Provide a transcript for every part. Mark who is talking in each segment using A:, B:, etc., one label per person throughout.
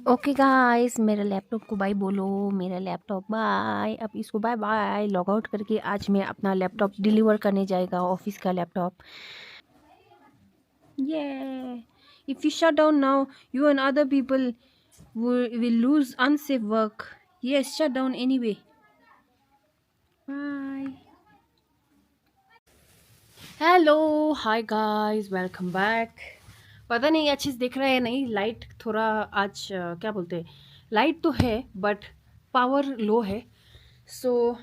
A: Okay guys, मेरे laptop को bye बोलो। मेरा लैपटॉप बाय। अब इसको बाय बाय लॉग आउट करके आज मैं अपना लैपटॉप डिलीवर करने जाएगा, ऑफिस का लैपटॉप। ये if you shut down now, you and other people will lose unsafe work. Yes, shut down anyway. Bye. Hello, hi guys, welcome back. पता नहीं अच्छे से दिख रहा है नहीं, लाइट थोड़ा आज क्या बोलते हैं, लाइट तो है बट पावर लो है। सो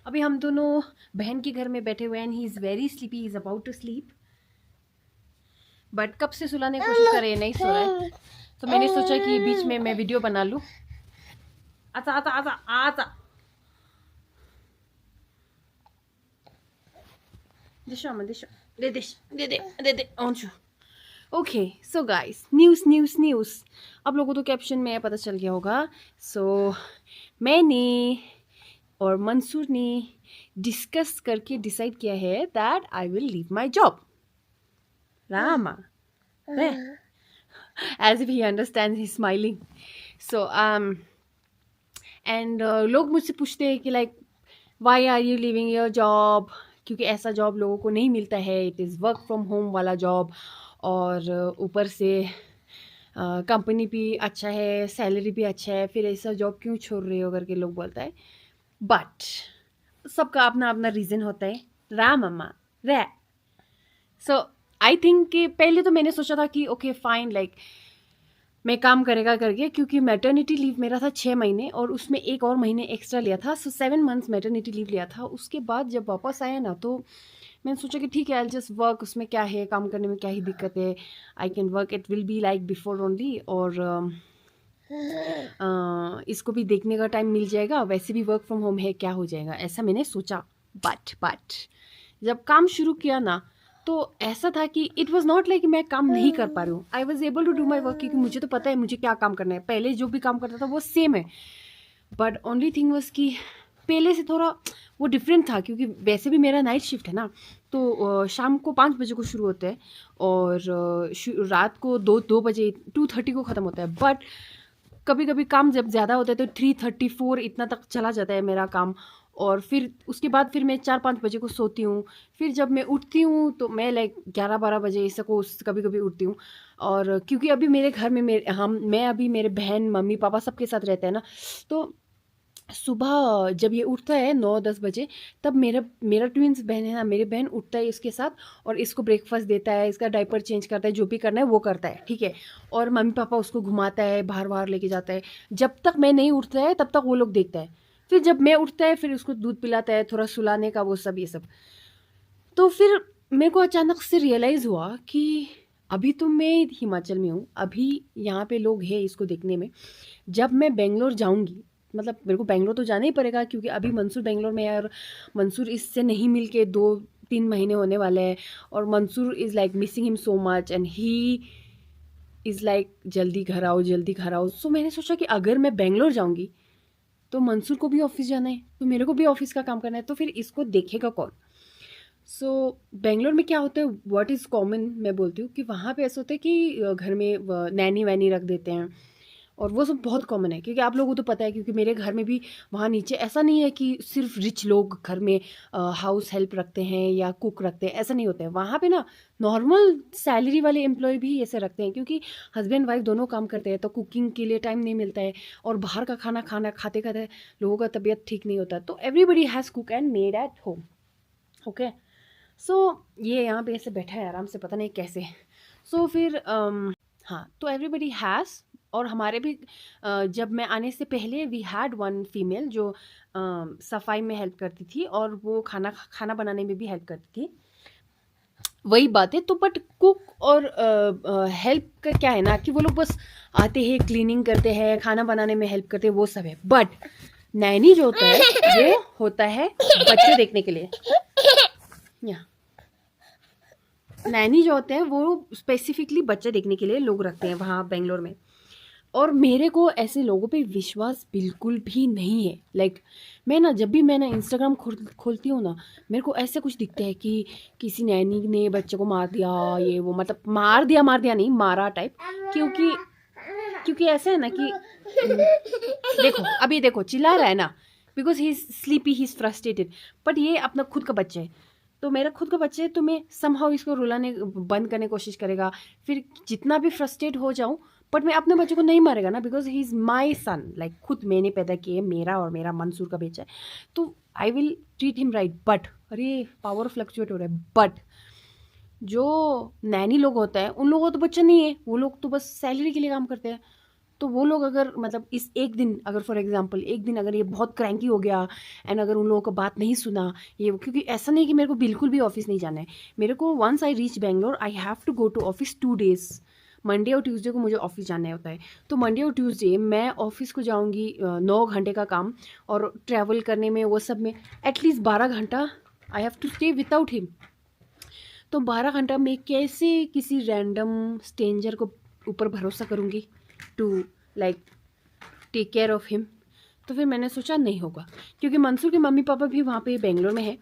A: अभी हम दोनों बहन के घर में बैठे हुए हैं। He is very sleepy, he is about to sleep, but कब से सुलाने की कोशिश कर रहे हैं, नहीं सो रहा है। तो मैंने सोचा कि बीच में मैं वीडियो बना लूँ। आजा आजा आजा आजा, दिशा में दिशा, दे दे दे दे दे दे ऑनशू। Okay so guys, news news news. आप लोगों को तो कैप्शन में पता चल गया होगा। सो मैंने और मंसूर ने डिस्कस करके डिसाइड किया है that I will leave my job. Rama, as if he understands, he's smiling. So and लोग मुझसे पूछते हैं कि like why are you leaving your job, क्योंकि ऐसा जॉब लोगों को नहीं मिलता है। It is work from home वाला जॉब, और ऊपर से कंपनी भी अच्छा है, सैलरी भी अच्छा है, फिर ऐसा जॉब क्यों छोड़ रहे हो करके लोग बोलता है। बट सबका अपना अपना रीज़न होता है। राम अम्मा रे। सो आई थिंक कि पहले तो मैंने सोचा था कि ओके फाइन, लाइक मैं काम करेगा करके, क्योंकि मैटर्निटी लीव मेरा था 6 महीने और उसमें एक और महीने एक्स्ट्रा लिया था। सो 7 मंथ्स मैटर्निटी लीव लिया था। उसके बाद जब वापस आया ना, तो मैंने सोचा कि ठीक है, आई जस्ट वर्क। उसमें क्या है, काम करने में क्या ही दिक्कत है, I can work, it will be like before only. और इसको भी देखने का टाइम मिल जाएगा, वैसे भी वर्क फ्रॉम होम है, क्या हो जाएगा, ऐसा मैंने सोचा। बट जब काम शुरू किया ना, तो ऐसा था कि इट वॉज नॉट लाइक मैं काम नहीं कर पा रही हूँ। I was able to do my work, क्योंकि मुझे तो पता है मुझे क्या काम करना है। पहले जो भी काम करता था वो सेम है, बट ओनली थिंग वॉज कि पहले से थोड़ा वो डिफरेंट था, क्योंकि वैसे भी मेरा नाइट शिफ्ट है ना। तो शाम को 5 बजे को शुरू होता है और रात को 2 बजे 2:30 को ख़त्म होता है। बट कभी कभी काम जब ज़्यादा होता है तो 3:34 इतना तक चला जाता है मेरा काम। और फिर उसके बाद फिर मैं 4-5 बजे को सोती हूँ। फिर जब मैं उठती हूँ तो मैं लाइक 11-12 बजे ऐसा को कभी कभी उठती हूँ। और क्योंकि अभी मेरे घर में मैं अभी मेरे बहन मम्मी पापा सबके साथ रहते हैं ना, तो सुबह जब ये उठता है 9-10 बजे, तब मेरा मेरा ट्विंस बहन है ना, मेरी बहन उठता है इसके साथ और इसको ब्रेकफास्ट देता है, इसका डायपर चेंज करता है, जो भी करना है वो करता है, ठीक है। और मम्मी पापा उसको घुमाता है, बाहर बाहर लेके जाता है। जब तक मैं नहीं उठता है तब तक वो लोग देखता है। फिर जब मैं उठता है फिर उसको दूध पिलाता है, थोड़ा सुलाने का वो सब ये सब। तो फिर मेरे को अचानक से रियलाइज़ हुआ कि अभी तो मैं हिमाचल में हूँ, अभी यहाँ पे लोग हैं इसको देखने में। जब मैं बेंगलोर जाऊँगी, मतलब मेरे को बेंगलोर तो जाना ही पड़ेगा, क्योंकि अभी मंसूर बेंगलोर में है और मंसूर इससे नहीं मिल के 2-3 महीने होने वाले हैं। और Mansoor is like missing him so much and he is like जल्दी घर आओ, जल्दी घर आओ। सो मैंने सोचा कि अगर मैं बेंगलोर जाऊँगी तो मंसूर को भी ऑफिस जाना है, तो मेरे को भी ऑफिस का काम करना है, तो फिर इसको देखेगा कौन। सो बेंगलोर में क्या होता है, व्हाट इज़ कॉमन मैं बोलती हूँ कि वहाँ पे ऐसा होता है कि घर में नैनी वैनी रख देते हैं। और वो सब बहुत कॉमन है, क्योंकि आप लोगों को तो पता है, क्योंकि मेरे घर में भी वहाँ नीचे ऐसा नहीं है कि सिर्फ रिच लोग घर में हाउस हेल्प रखते हैं या कुक रखते हैं, ऐसा नहीं होता है वहाँ पे ना। नॉर्मल सैलरी वाले एम्प्लॉय भी ऐसे रखते हैं, क्योंकि हस्बैंड वाइफ दोनों काम करते हैं, तो कुकिंग के लिए टाइम नहीं मिलता है। और बाहर का खाना खाना खाते खाते लोगों का तबीयत ठीक नहीं होता, तो everybody has cook and made at home. Okay, so ये यहाँ पे ऐसे बैठा है आराम से, पता नहीं कैसे। सो फिर हाँ, तो एवरीबडी हैज़। और हमारे भी जब मैं आने से पहले वी हैड वन फीमेल जो सफाई में हेल्प करती थी, और वो खाना खाना बनाने में भी हेल्प करती थी। वही बात है। तो बट कुक और हेल्प का क्या है ना, कि वो लोग बस आते हैं, क्लीनिंग करते हैं, खाना बनाने में हेल्प करते हैं, वो सब है। बट नैनी जो होता है वो होता है बच्चे देखने के लिए। या नैनी जो होते हैं वो स्पेसिफिकली बच्चे देखने के लिए लोग रखते हैं वहाँ बेंगलोर में। और मेरे को ऐसे लोगों पे विश्वास बिल्कुल भी नहीं है। लाइक मैं ना, जब भी मैं ना इंस्टाग्राम खोलती हूँ ना, मेरे को ऐसे कुछ दिखता है कि किसी नैनी ने बच्चे को मार दिया, ये वो, मतलब मार दिया नहीं, मारा टाइप। क्योंकि क्योंकि ऐसा है ना कि देखो अभी देखो चिल्ला रहा है ना, because he is sleepy, he is frustrated, but ये अपना खुद का बच्चा है, तो मेरा खुद का बच्चा है, तो मैं समहाउ इसको रुलाने बंद करने की कोशिश करेगा, फिर जितना भी फ्रस्ट्रेट हो जाऊँ, बट मैं अपने बच्चे को नहीं मारेगा ना, because he is my son, like खुद मैंने पैदा किए, मेरा और मेरा मंसूर का बच्चा है, तो I will treat him right. But अरे पावर फ्लक्चुएट हो रहा है, बट जो नैनी लोग होता है उन लोगों को तो बच्चा नहीं है, वो लोग तो बस सैलरी के लिए काम करते हैं, तो वो लोग अगर मतलब इस एक दिन अगर फॉर एग्जांपल एक दिन अगर ये बहुत क्रैंकी हो गया एंड अगर उन लोगों को बात नहीं सुना ये, क्योंकि ऐसा नहीं कि मेरे को बिल्कुल भी ऑफिस नहीं जाना है, मेरे को once I reach Bangalore I have to go to office 2 days, Monday और ट्यूसडे को मुझे ऑफिस जाना होता है, तो मंडे और ट्यूसडे मैं ऑफिस को जाऊँगी 9 घंटे का काम, और ट्रैवल करने में वो सब में एटलीस्ट 12 घंटा I have to stay without him, तो 12 घंटा मैं कैसे किसी रैंडम स्ट्रेंजर को ऊपर भरोसा करूँगी to like take care of him, तो फिर मैंने सोचा नहीं होगा, क्योंकि मंसूर के मम्मी पापा भी वहाँ पे बेंगलोर में है,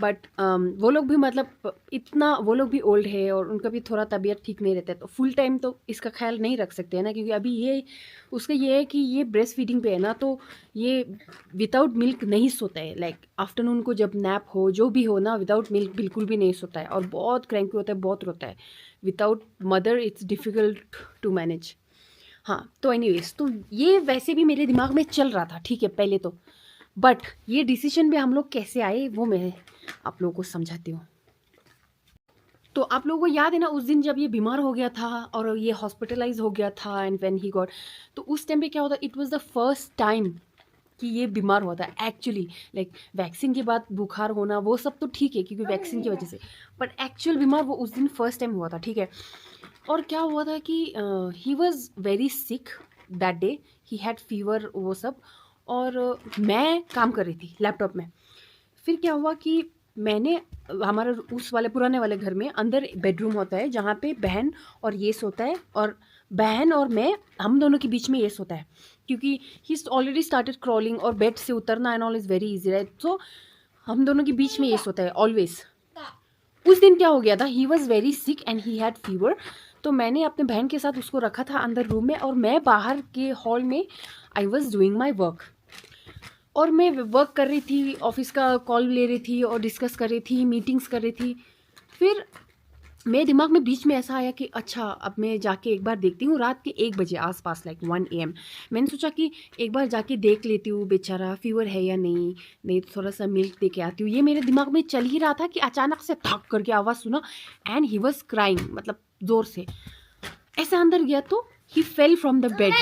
A: बट वो लोग भी मतलब इतना वो लोग भी ओल्ड है और उनका भी थोड़ा तबीयत ठीक नहीं रहता है, तो फुल टाइम तो इसका ख्याल नहीं रख सकते हैं ना, क्योंकि अभी ये उसका ये है कि ये ब्रेस्ट फीडिंग पे है ना, तो ये विदाउट मिल्क नहीं सोता है, लाइक आफ्टरनून को जब नैप हो जो भी हो ना, विदाउट मिल्क बिल्कुल भी नहीं सोता है, और बहुत क्रैंकी होता है, बहुत रोता है, without mother it's difficult to manage. हाँ तो एनीवेज, तो ये वैसे भी मेरे दिमाग में चल रहा था, ठीक है पहले तो, बट ये डिसीजन पे हम लोग कैसे आए वो मैं आप लोगों को समझाती हूँ। तो आप लोगों को याद है ना उस दिन जब ये बीमार हो गया था और ये हॉस्पिटलाइज हो गया था एंड व्हेन ही गॉट, तो उस टाइम पे क्या होता, it was the first time कि ये बीमार हुआ था एक्चुअली, लाइक वैक्सीन के बाद बुखार होना वो सब तो ठीक है क्योंकि वैक्सीन की वजह से, बट एक्चुअल बीमार वो उस दिन फर्स्ट टाइम हुआ था, ठीक है। और क्या हुआ था कि he was very sick that day, he had fever वो सब, और मैं काम कर रही थी लैपटॉप में। फिर क्या हुआ कि मैंने हमारा उस वाले पुराने वाले घर में अंदर बेडरूम होता है जहाँ पे बहन और ये सोता है, और बहन और मैं हम दोनों के बीच में ये सोता है, क्योंकि ही ऑलरेडी स्टार्टेड क्रॉलिंग और बेड से उतरना and all is very easy right, so हम दोनों के बीच में ये सोता है ऑलवेज। उस दिन क्या हो गया था, he was very sick and he had fever, तो मैंने अपने बहन के साथ उसको रखा था अंदर रूम में, और मैं बाहर के हॉल में I was doing my work, और मैं वर्क कर रही थी, ऑफिस का कॉल ले रही थी और डिस्कस कर रही थी, मीटिंग्स कर रही थी। फिर मेरे दिमाग में बीच में ऐसा आया कि अच्छा अब मैं जाके एक बार देखती हूँ, रात के 1 बजे आसपास लाइक 1 AM मैंने सोचा कि एक बार जाके देख लेती हूँ बेचारा फीवर है या नहीं, नहीं तो थोड़ा सा मिल्क दे के आती हूँ, ये मेरे दिमाग में चल ही रहा था कि अचानक से थक करके आवाज़ सुना एंड ही वॉज क्राइंग, मतलब ज़ोर से। ऐसे अंदर गया तो ही फेल फ्रॉम द बेड।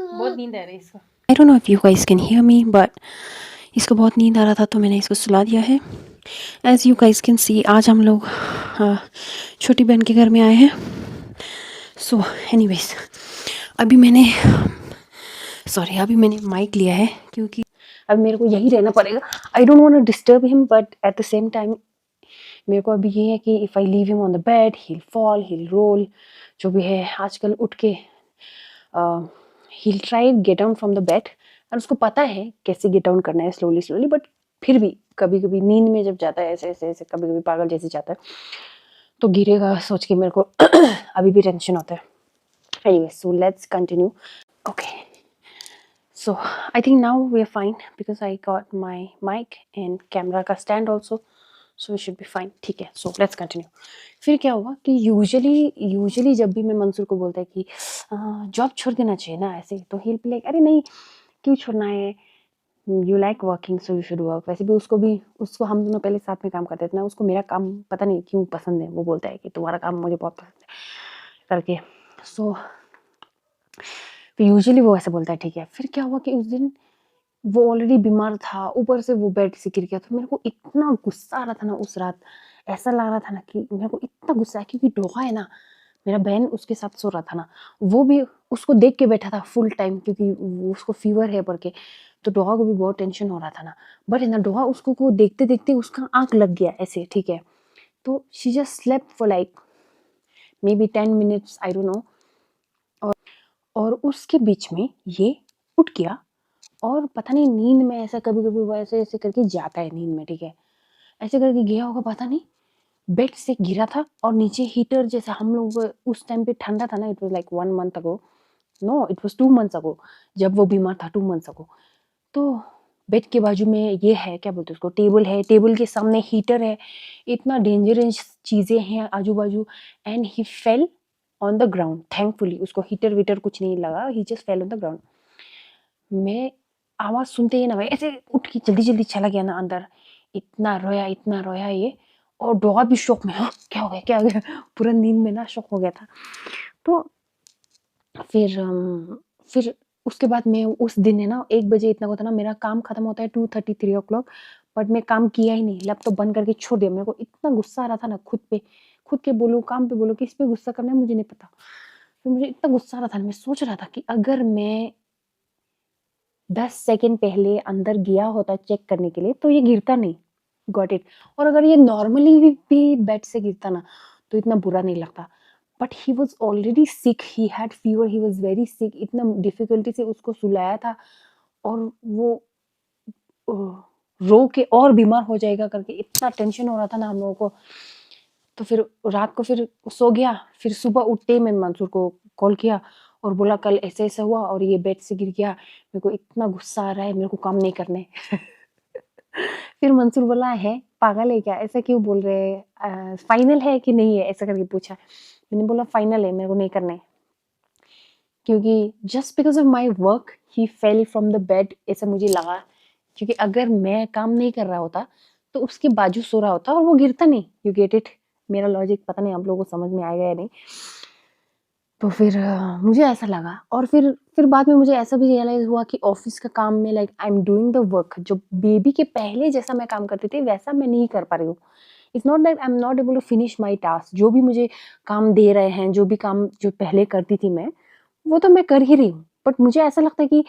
A: बहुत नींद आ रही है इसको। आई don't know if you guys can hear me, but इसको बहुत नींद आ रहा था तो मैंने इसको सुला दिया है। As you guys can see आज हम लोग छोटी बहन के घर में आए हैं। सो एनीवेज अभी मैंने माइक लिया है क्योंकि अब मेरे को यही रहना पड़ेगा। I don't want to disturb him, but at the same time मेरे को अभी ये है कि if I leave him on the bed he fall, he roll, जो भी है आजकल उठ के he try get down from the bed, और उसको पता है कैसे गेट डाउन करना है स्लोली, बट फिर भी कभी कभी नींद में जब जाता है ऐसे ऐसे ऐसे कभी कभी पागल जैसे जाता है तो गिरेगा सोच के मेरे को अभी भी टेंशन होता है। Anyway so let's continue. Okay so I think now we are fine because I got my mic and camera का stand also, so we should be fine। ठीक है, so let's continue। फिर क्या हुआ कि यूजुअली जब भी मैं मंसूर को बोलता है कि जॉब छोड़ देना चाहिए ना ऐसे, तो he'll be like अरे नहीं क्यों छोड़ना है, you like working so you should work. वैसे भी उसको हम दोनों पहले साथ में काम करते थे ना, उसको मेरा काम पता नहीं क्यों पसंद है, वो बोलता है कि तुम्हारा काम मुझे बहुत पसंद है करके। सो यूजुअली वो ऐसे बोलता है, ठीक है। फिर क्या हुआ कि उस दिन वो ऑलरेडी बीमार था, ऊपर से वो बेड से गिर गया, तो मेरे को इतना गुस्सा आ रहा था ना उस रात, ऐसा लग रहा था ना कि मेरे को इतना गुस्सा है, क्योंकि डोहा है ना मेरा बहन उसके साथ सो रहा था ना, वो भी उसको देख के बैठा था फुल टाइम क्योंकि उसको फीवर है पढ़ के, तो डोहा को भी बहुत टेंशन हो रहा था ना। बट है ना डोहा उसको को देखते देखते उसका आँख लग गया ऐसे, ठीक है। तो she just slept for like may be 10 minutes, I don't no. और उसके बीच में ये उठ गया और पता नहीं नींद में ऐसा कभी-कभी वो ऐसे-ऐसे करके जाता है नींद में, ठीक है? ऐसे करके गया होगा पता नहीं, बेड से गिरा था और नीचे हीटर जैसे हम लोग उस टाइम पे ठंडा था ना, it was like 1 month ago, no it was 2 months ago, जब वो बीमार था 2 मंथ्स अगो। तो बेड के बाजू में ये है, क्या बोलते हैं उसको, टेबल है, टेबल के सामने हीटर है, इतना डेंजरस चीज़ें हैं आजू-बाजू, and he fell on the ground. Thankfully उसको हीटर-वीटर कुछ नहीं लगा, he just fell on the ground. मैं आवाज़ सुनते ही ना भाई ऐसे उठ के जल्दी-जल्दी चला गया ना अंदर, इतना रोया ये, और डॉग भी शॉक में, हाँ, क्या हो गया, क्या हो गया? पूरा नींद में ना शॉक हो गया था। तो फिर उसके बाद मैं उस दिन है ना 1 बजे इतना होता है ना, मेरा काम खत्म होता है 2:30 3 o'clock, बट मैं काम किया ही नहीं, लैपटॉप बंद करके छोड़ दिया। मेरे को इतना गुस्सा आ रहा था ना खुद पे, खुद के बोलूँ, काम पे बोलूँ, किस पे गुस्सा करना है मुझे नहीं पता। फिर मुझे इतना गुस्सा आ रहा था ना, मैं सोच रहा था कि अगर मैं 10 सेकंड पहले अंदर गया होता चेक करने के लिए तो ये गिरता नहीं, गॉट इट। और अगर ये नॉर्मली भी बेड से गिरता ना तो इतना बुरा नहीं लगता, but he was already sick, he had fever, he was very sick, इतना डिफिकल्टी से उसको सुलाया था, और वो रो के और बीमार हो जाएगा करके इतना टेंशन हो रहा था ना हम लोगों को। तो फिर रात को फिर सो गया, फिर सुबह उठते ही मैंने मंसूर को कॉल किया और बोला कल ऐसे ऐसा हुआ और ये बेड से गिर गया, मेरे को इतना गुस्सा आ रहा है, मेरे को काम नहीं करने। फिर मंसूर बोला है पागल है क्या, ऐसा क्यों बोल रहे हैं, फाइनल है कि नहीं है, ऐसा करके पूछा। मैंने बोला फाइनल है, मेरे को नहीं करना है, क्योंकि just because of my work he fell from the bed, ऐसा मुझे लगा। क्योंकि अगर मैं काम नहीं कर रहा होता तो उसके बाजू सो रहा होता और वो गिरता नहीं, यू गेट इट। मेरा लॉजिक पता नहीं आप लोगों को समझ में आएगा या नहीं। तो फिर मुझे ऐसा लगा, और फिर बाद में मुझे ऐसा भी रियलाइज हुआ कि ऑफिस का काम में like I am doing the work, जो बेबी के पहले जैसा मैं काम करती थी वैसा मैं नहीं कर पा रही हूँ। It's not that I am not able to finish my task, जो भी मुझे काम दे रहे हैं, जो भी काम जो पहले करती थी मैं, वो तो मैं कर ही रही हूँ, बट मुझे ऐसा लगता है कि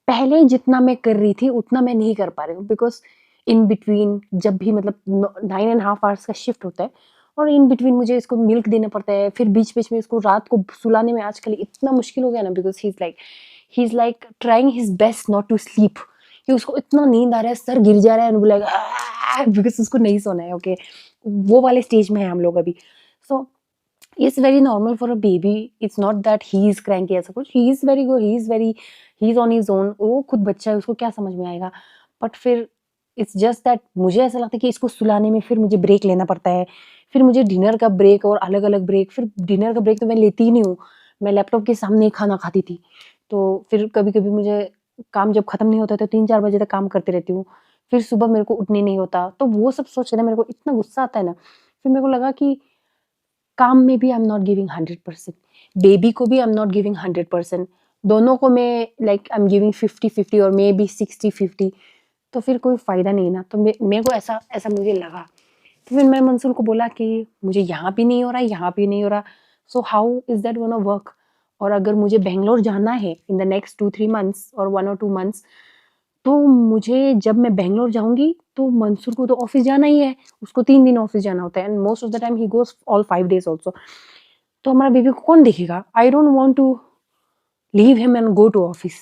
A: पहले जितना मैं कर रही थी उतना मैं नहीं कर पा रही हूँ, बिकॉज इन बिटवीन जब भी मतलब 9.5 आवर्स का शिफ्ट होता है, और इन बिटवीन मुझे इसको मिल्क देना पड़ता है, फिर बीच बीच में इसको रात को सुलाने में आजकल इतना मुश्किल हो गया ना, because he is like trying his best not to sleep, कि उसको इतना नींद आ रहा है, सर गिर जा रहा है, बिकॉज उसको नहीं सोना है, ओके वो वाले स्टेज में है हम लोग अभी। So it's very normal for a baby, it's not that he is cranky ऐसा कुछ, he is very good, he is on his own, वो खुद बच्चा है, उसको क्या समझ में आएगा। बट फिर इट्स जस्ट दैट मुझे ऐसा लगता है कि इसको सुलाने में फिर मुझे ब्रेक लेना पड़ता है, फिर मुझे डिनर का ब्रेक और अलग अलग ब्रेक, फिर डिनर का ब्रेक तो मैं लेती ही नहीं हूँ, मैं लैपटॉप के सामने ही खाना खाती थी। तो फिर कभी कभी मुझे काम जब खत्म नहीं होता तो 3 4 बजे तक काम करती रहती हूँ, फिर सुबह मेरे को उठने नहीं होता, तो वो सब सोच के ना मेरे को इतना गुस्सा आता है ना, फिर मेरे को लगा कि काम में भी आई एम नॉट गिविंग 100%, बेबी को भी आई एम नॉट गिविंग 100%, दोनों को मैं लाइक आई एम गिविंग 50-50 और मे बी 60-50, तो फिर कोई फायदा नहीं ना। तो मेरे को ऐसा ऐसा मुझे लगा। तो फिर मैं मंसूर को बोला कि मुझे यहाँ भी नहीं हो रहा, यहाँ भी नहीं हो रहा, so how is that gonna work. और अगर मुझे बेंगलोर जाना है इन द नेक्स्ट 2-3 months और 1 or 2 months, तो मुझे जब मैं बेंगलोर जाऊंगी तो मंसूर को तो ऑफिस जाना ही है, उसको 3 दिन ऑफिस जाना होता है, and most of the time he goes all 5 days also. तो हमारा बेबी को कौन देखेगा, I don't want to leave him and go to office.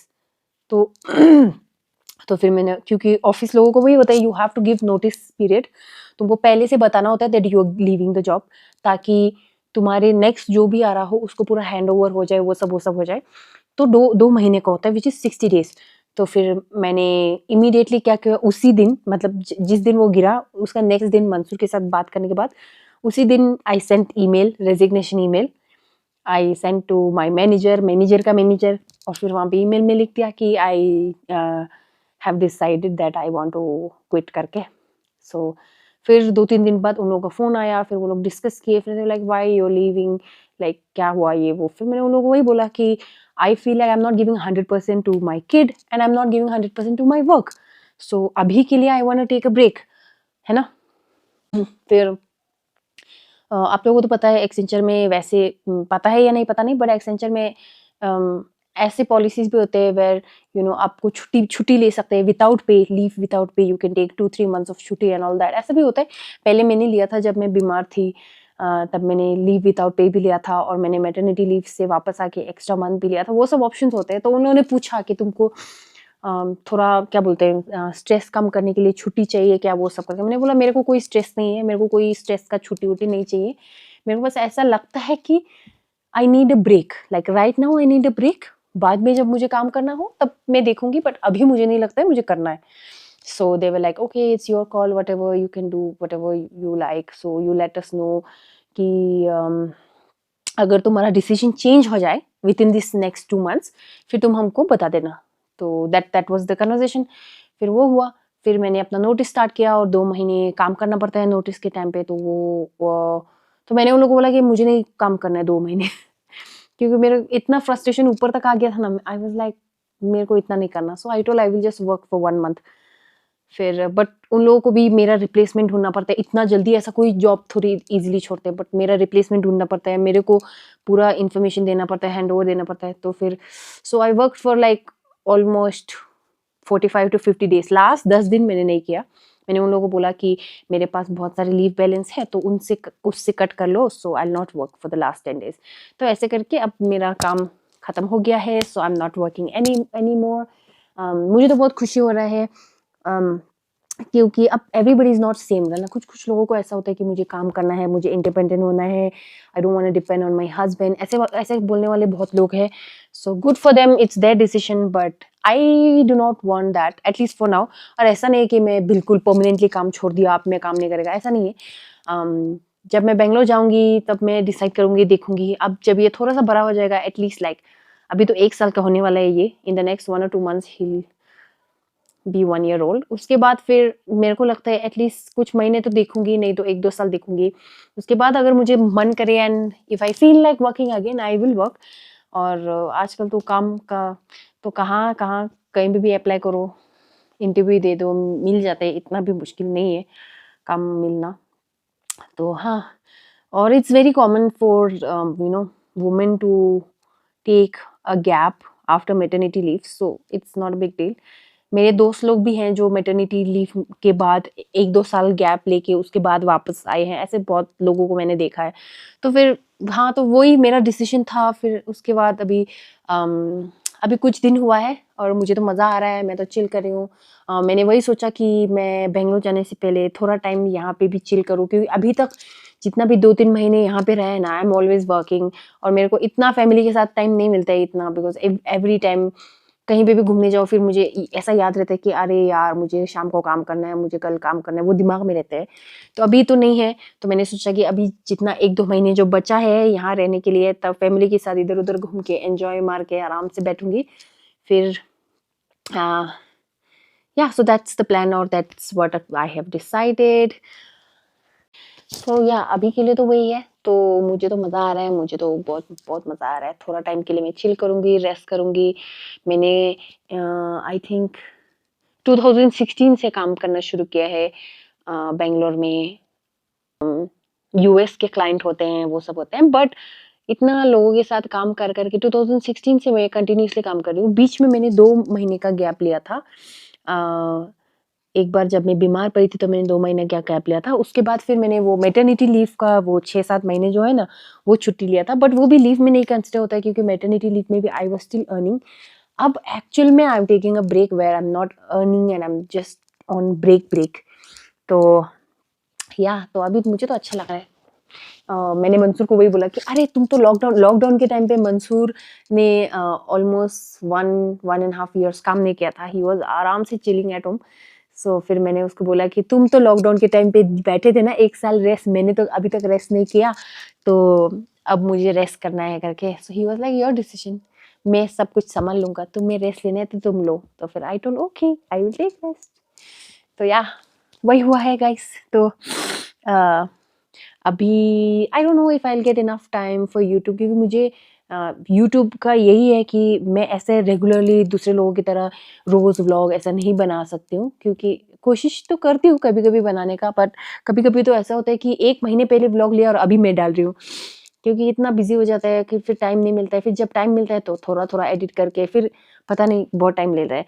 A: तो तो फिर मैंने, क्योंकि ऑफिस लोगों को वही होता है, you have to give notice period, तुमको पहले से बताना होता है that you are leaving the job, ताकि तुम्हारे नेक्स्ट जो भी आ रहा हो उसको पूरा हैंड ओवर हो जाए, वो सब हो जाए। तो 2 महीने का होता है, विच इज 60 days। तो फिर मैंने इमीडिएटली क्या किया, उसी दिन मतलब जिस दिन वो गिरा उसका नेक्स्ट दिन मंसूर के साथ बात करने के बाद उसी दिन I sent email, resignation email I sent to my manager, manager का मैनेजर, और फिर वहाँ पे ईमेल में लिख दिया कि I have decided that I want to quit करके। सो फिर 2-3 दिन बाद उन लोगों का फ़ोन आया, फिर वो लोग डिस्कस किए, फिर like why you are leaving, like क्या हुआ ये वो। फिर मैंने उन लोगों को वही बोला कि I feel like I am not giving 100% to my kid and I am not giving 100% to my work, so अभी के लिए I want to take a break, है ना। फिर आप लोगों को तो पता है एक्सेंचर में वैसे पता है या नहीं पता नहीं, बट एक्सेंचर में ऐसे पॉलिसीज भी होते हैं वेयर आपको छुट्टी ले सकते हैं without pay, leave without pay, you can take 2-3 months of छुट्टी एंड ऑल दैट, ऐसा भी होता है। पहले मैंने लिया था जब मैं बीमार थी, तब मैंने लीव विदाउट पे भी लिया था, और मैंने मैटरनिटी लीव से वापस आके एक्स्ट्रा मंथ भी लिया था, वो सब ऑप्शंस होते हैं। तो उन्होंने पूछा कि तुमको थोड़ा क्या बोलते हैं स्ट्रेस कम करने के लिए छुट्टी चाहिए क्या, वो सब करके। मैंने बोला मेरे को कोई स्ट्रेस नहीं है, मेरे को कोई स्ट्रेस का छुट्टी वुट्टी नहीं चाहिए, मेरे को बस ऐसा लगता है कि I need a break, like right now I need a break, बाद में जब मुझे काम करना हो तब मैं देखूंगी, बट अभी मुझे नहीं लगता है मुझे करना है। So they were like okay it's your call, whatever you can do whatever you like, so you let us know कि अगर तुम्हारा डिसीजन चेंज हो जाए within this next 2 months फिर तुम हमको बता देना। तो दैट वाज द कन्वर्सेशन। फिर वो हुआ, फिर मैंने अपना नोटिस स्टार्ट किया, और 2 महीने काम करना पड़ता है नोटिस के टाइम पे, तो तो मैंने उन लोगों को बोला कि मुझे नहीं काम करना है 2 महीने क्योंकि मेरा इतना फ्रस्ट्रेशन ऊपर तक आ गया था ना, आई वाज लाइक मेरे को इतना नहीं करना। So I told I will just work for 1 month। फिर बट उन लोगों को भी मेरा रिप्लेसमेंट ढूंढना पड़ता है, इतना जल्दी ऐसा कोई जॉब थोड़ी इजीली छोड़ते हैं, बट मेरा रिप्लेसमेंट ढूंढना पड़ता है, मेरे को पूरा इन्फॉर्मेशन देना पड़ता है, हैंड ओवर देना पड़ता है। तो फिर so I work for like almost 45 to 50 days। Last 10 दिन मैंने नहीं किया। मैंने उन लोगों को बोला कि मेरे पास बहुत सारे लीव बैलेंस है, तो उससे कट कर लो, so I not work for the last 10 days। तो ऐसे करके अब मेरा काम खत्म हो गया है, so I am not working any more. मुझे तो बहुत खुशी हो रहा है, क्योंकि अब एवरीबडी इज नॉट सेम ना। कुछ कुछ लोगों को ऐसा होता है कि मुझे काम करना है, मुझे इंडिपेंडेंट होना है, I don't want to depend on my husband, ऐसे ऐसे बोलने वाले बहुत लोग हैं। So good for them, it's their decision, but I do not want that, at least for now. और ऐसा नहीं है कि मैं बिल्कुल परमानेंटली काम छोड़ दिया, आप मैं काम नहीं करेगा, ऐसा नहीं है। जब मैं बेंगलोर जाऊंगी तब मैं डिसाइड करूंगी, देखूंगी। अब जब ये थोड़ा सा बड़ा हो जाएगा, एटलीस्ट लाइक अभी तो 1 साल का होने वाला है ये, in the next 1 or 2 months he be 1 year old। उसके बाद फिर मेरे को लगता है एटलीस्ट कुछ महीने तो देखूंगी, नहीं तो 1-2 साल देखूंगी। उसके बाद अगर मुझे मन करे and if I feel like working again, I will work. और आजकल तो काम का तो कहाँ कहाँ कहीं भी अप्लाई करो, इंटरव्यू दे दो, मिल जाते हैं, इतना भी मुश्किल नहीं है काम मिलना। तो हाँ, और it's very common for women to take a gap after maternity leave, so it's not a big deal. मेरे दोस्त लोग भी हैं जो मैटरनिटी लीव के बाद 1-2 साल गैप लेके उसके बाद वापस आए हैं, ऐसे बहुत लोगों को मैंने देखा है। तो फिर हाँ, तो वही मेरा डिसीजन था। फिर उसके बाद अभी कुछ दिन हुआ है और मुझे तो मज़ा आ रहा है, मैं तो चिल कर रही हूँ। मैंने वही सोचा कि मैं बेंगलोर जाने से पहले थोड़ा टाइम यहाँ पे भी चिल करूँ, क्योंकि अभी तक जितना भी 2-3 महीने यहाँ पे रहे ना, आई एम ऑलवेज वर्किंग, और मेरे को इतना फैमिली के साथ टाइम नहीं मिलता है इतना, बिकॉज एवरी टाइम कहीं पे भी घूमने जाओ फिर मुझे ऐसा याद रहता है कि अरे यार मुझे शाम को काम करना है, मुझे कल काम करना है, वो दिमाग में रहता है। तो अभी तो नहीं है, तो मैंने सोचा कि अभी जितना 1-2 महीने जो बचा है यहाँ रहने के लिए, तब फैमिली के साथ इधर उधर घूम के एंजॉय मार के आराम से बैठूंगी। फिर या सो दैट्स द प्लान, और that's what I have decided. तो या अभी के लिए तो वही है। तो मुझे तो मज़ा आ रहा है, मुझे तो बहुत बहुत मज़ा आ रहा है। थोड़ा टाइम के लिए मैं चिल करूँगी, रेस्ट करूँगी। मैंने आई थिंक 2016 से काम करना शुरू किया है बेंगलोर में। यूएस के क्लाइंट होते हैं, वो सब होते हैं, बट इतना लोगों के साथ काम कर करके 2016 से मैं कंटिन्यूसली काम कर रही हूँ। बीच में मैंने 2 महीने का गैप लिया था। एक बार जब मैं बीमार पड़ी थी तो मैंने 2 महीने का गैप लिया था। उसके बाद फिर मैंने वो मैटरनिटी लीव का वो 6-7 महीने जो है ना, वो छुट्टी लिया था, बट वो भी लीव में नहीं कंसिडर होता है, क्योंकि मैटरनिटी लीव में भी आई वाज स्टिल अर्निंग। अब एक्चुअल में I am taking a break where I am not earning and I am just on break. तो या तो अभी मुझे तो अच्छा लग रहा है। मैंने मंसूर को वही बोला कि अरे तुम तो लॉकडाउन के टाइम पे मंसूर ने ऑलमोस्ट 1.5 years काम नहीं किया था, ही वॉज आराम से चिलिंग एट होम। सो फिर मैंने उसको बोला कि तुम तो लॉकडाउन के टाइम पे बैठे थे ना 1 साल रेस्ट, मैंने तो अभी तक रेस्ट नहीं किया, तो अब मुझे रेस्ट करना है करके। So he was like your decision, मैं सब कुछ संभाल लूंगा, तुम्हें रेस्ट लेना है तो तुम लो। तो फिर I told okay I will take rest. तो या वही हुआ है गाइस। तो अभी I don't know if I will get enough time for YouTube, क्योंकि मुझे यूट्यूब का यही है कि मैं ऐसे रेगुलरली दूसरे लोगों की तरह रोज़ व्लॉग ऐसा नहीं बना सकती हूँ, क्योंकि कोशिश तो करती हूँ कभी कभी बनाने का, बट कभी कभी तो ऐसा होता है कि 1 महीने पहले व्लॉग लिया और अभी मैं डाल रही हूँ, क्योंकि इतना बिजी हो जाता है कि फिर टाइम नहीं मिलता है। फिर जब टाइम मिलता है तो थोड़ा थोड़ा एडिट करके फिर पता नहीं बहुत टाइम ले रहा है।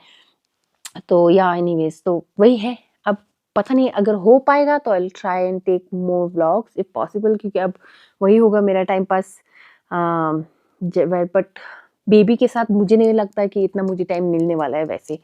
A: तो या एनीवेज तो वही है। अब पता नहीं अगर हो पाएगा तो I try and take more vlogs if possible, क्योंकि अब वही होगा मेरा टाइम पास। बट बेबी के साथ मुझे नहीं लगता कि इतना मुझे टाइम मिलने वाला है वैसे।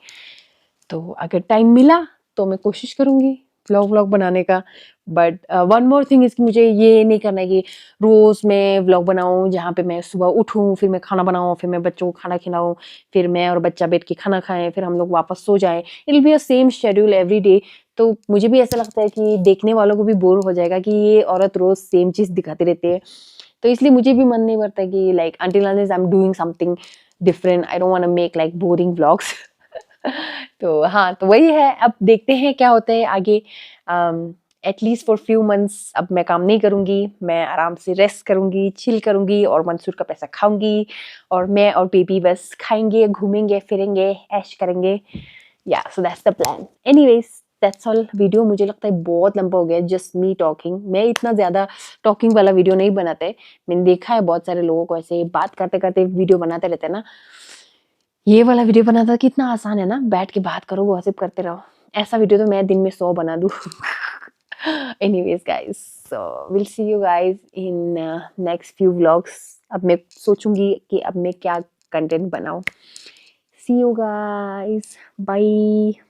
A: तो अगर टाइम मिला तो मैं कोशिश करूँगी व्लॉग बनाने का। But one more thing is कि मुझे ये नहीं करना है कि रोज़ मैं व्लॉग बनाऊँ जहाँ पे मैं सुबह उठूँ, फिर मैं खाना बनाऊँ, फिर मैं बच्चों को खाना खिलाऊँ, फिर मैं और बच्चा बैठ के खाना खाएँ, फिर हम लोग वापस सो जाएँ। It will be a same schedule every day. तो मुझे भी ऐसा लगता है कि देखने वालों को भी बोर हो जाएगा कि ये औरत रोज़ सेम चीज़ दिखाती रहती है। तो इसलिए मुझे भी मन नहीं करता कि like until unless I am doing something different, I don't want to make like boring vlogs. तो हाँ, तो वही है, अब देखते हैं क्या होता है आगे। एटलीस्ट फॉर फ्यू मंथ्स अब मैं काम नहीं करूँगी, मैं आराम से रेस्ट करूँगी, चिल करूँगी और मंसूर का पैसा खाऊँगी और मैं और बेबी बस खाएँगे, घूमेंगे, फिरेंगे, ऐश करेंगे। या so that's the plan. Anyways that's all. Video मुझे लगता है बहुत लंबा हो गया, जस्ट मी टॉकिंग। मैं इतना ज़्यादा टॉकिंग वाला वीडियो नहीं बनाते। मैंने देखा है बहुत सारे लोगों को ऐसे बात करते-करते वीडियो बनाते रहते हैं ना। ये वाला वीडियो बनाना कितना आसान है ना, बैठ के बात करो, गॉसिप करते रहो। ऐसा वीडियो तो मैं दिन में 100 बना दूँ। Anyways guys, so will see you guys in next few vlogs. अब मैं सोचूंगी कि अब मैं क्या कंटेंट बनाऊं। सी यू गाइस, बाय।